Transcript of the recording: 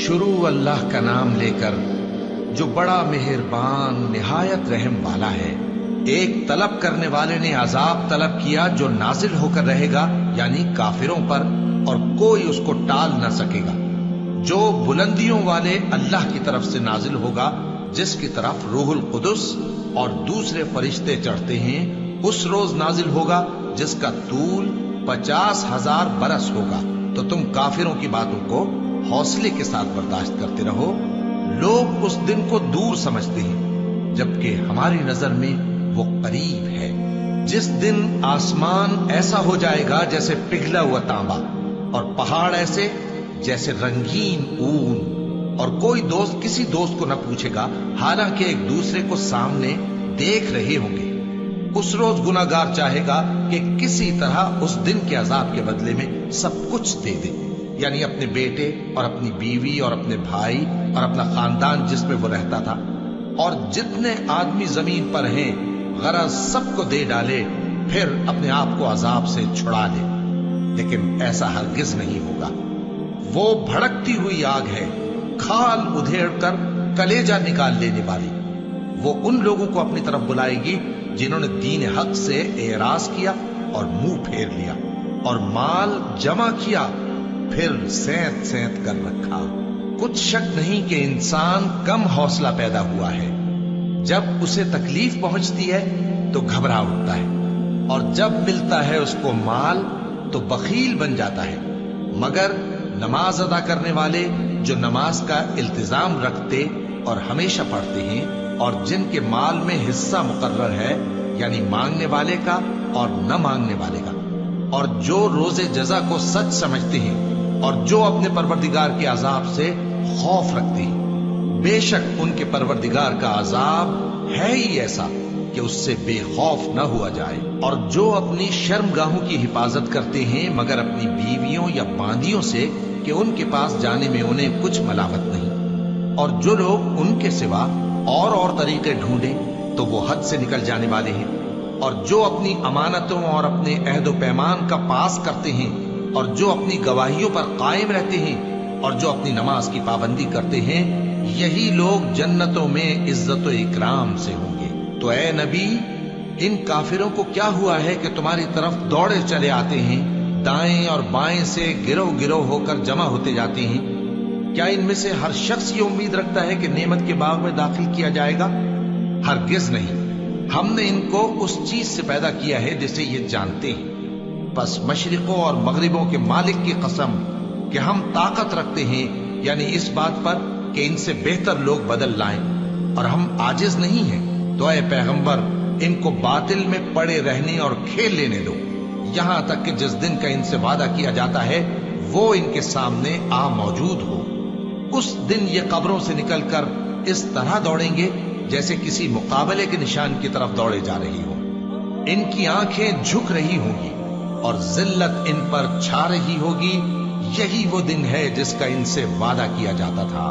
शुरू अल्लाह का नाम लेकर जो बड़ा मेहरबान निहायत रहम वाला है। एक तलब करने वाले ने अजाब तलब किया जो नाजिल होकर रहेगा, यानी काफिरों पर, और कोई उसको टाल न सकेगा। जो बुलंदियों वाले अल्लाह की तरफ से नाजिल होगा, जिसकी तरफ रूहुल कुदस और दूसरे फरिश्ते चढ़ते हैं, उस रोज नाजिल होगा जिसका तूल 50,000 बरस होगा। तो तुम काफिरों की बातों को हौसले के साथ बर्दाश्त करते रहो। लोग उस दिन को दूर समझते हैं, जबकि हमारी नजर में वो करीब है। जिस दिन आसमान ऐसा हो जाएगा जैसे पिघला हुआ तांबा, और पहाड़ ऐसे जैसे रंगीन ऊन, और कोई दोस्त किसी दोस्त को न पूछेगा, हालांकि एक दूसरे को सामने देख रहे होंगे। उस रोज गुनाहगार चाहेगा कि किसी तरह उस दिन के अजाब के बदले में सब कुछ दे दे, यानी अपने बेटे और अपनी बीवी और अपने भाई और अपना खानदान जिसमें वो रहता था, और जितने आदमी जमीन पर हैं, गरज सबको दे डाले, फिर अपने आप को अजाब से छुड़ा ले। लेकिन ऐसा हरगिज नहीं होगा। वो भड़कती हुई आग है, खाल उधेड़ कर कलेजा निकाल लेने वाली। वो उन लोगों को अपनी तरफ बुलाएगी जिन्होंने दीन हक से एराज किया और मुंह फेर लिया, और माल जमा किया, फिर सैंत सैंत कर रखा। कुछ शक नहीं कि इंसान कम हौसला पैदा हुआ है। जब उसे तकलीफ पहुंचती है तो घबरा उठता है, और जब मिलता है उसको माल तो बखील बन जाता है। मगर नमाज अदा करने वाले, जो नमाज का इल्तिजाम रखते और हमेशा पढ़ते हैं, और जिनके माल में हिस्सा मुकर्रर है, यानी मांगने वाले का और न मांगने वाले का, और जो रोजे जजा को सच समझते हैं, और जो अपने परवरदिगार के अजाब से खौफ रखते हैं, बेशक उनके परवरदिगार का अजाब है ही ऐसा कि उससे बेखौफ न हुआ जाए। और जो अपनी शर्मगाहों की हिफाजत करते हैं, मगर अपनी बीवियों या बांदियों से कि उनके पास जाने में उन्हें कुछ मलामत नहीं, और जो लोग उनके सिवा और तरीके ढूंढें तो वो हद से निकल जाने वाले हैं। और जो अपनी अमानतों और अपने अहद पैमान का पास करते हैं, और जो अपनी गवाहियों पर कायम रहते हैं, और जो अपनी नमाज की पाबंदी करते हैं, यही लोग जन्नतों में इज्जत व इकराम से होंगे। तो ए नबी, इन काफिरों को क्या हुआ है कि तुम्हारी तरफ दौड़े चले आते हैं, दाएं और बाएं से गिरोह गिरोह होकर जमा होते जाते हैं? क्या इनमें से हर शख्स ये उम्मीद रखता है कि नेमत के बाग में दाखिल किया जाएगा? हरगिज नहीं। हमने इनको उस चीज से पैदा किया है जिसे ये जानते हैं। बस मशरिकों और मगरिबों के मालिक की कसम कि हम ताकत रखते हैं, यानी इस बात पर कि इनसे बेहतर लोग बदल लाएं, और हम आजिज नहीं हैं। तो ऐ पैगंबर, इनको बातिल में पड़े रहने और खेल लेने दो, यहां तक कि जिस दिन का इनसे वादा किया जाता है वो इनके सामने आ मौजूद हो। उस दिन ये कब्रों से निकलकर इस तरह दौड़ेंगे जैसे किसी मुकाबले के निशान की तरफ दौड़े जा रही हो। इनकी आंखें झुक रही होंगी और जिल्लत इन पर छा रही होगी। यही वो दिन है जिसका इनसे वादा किया जाता था।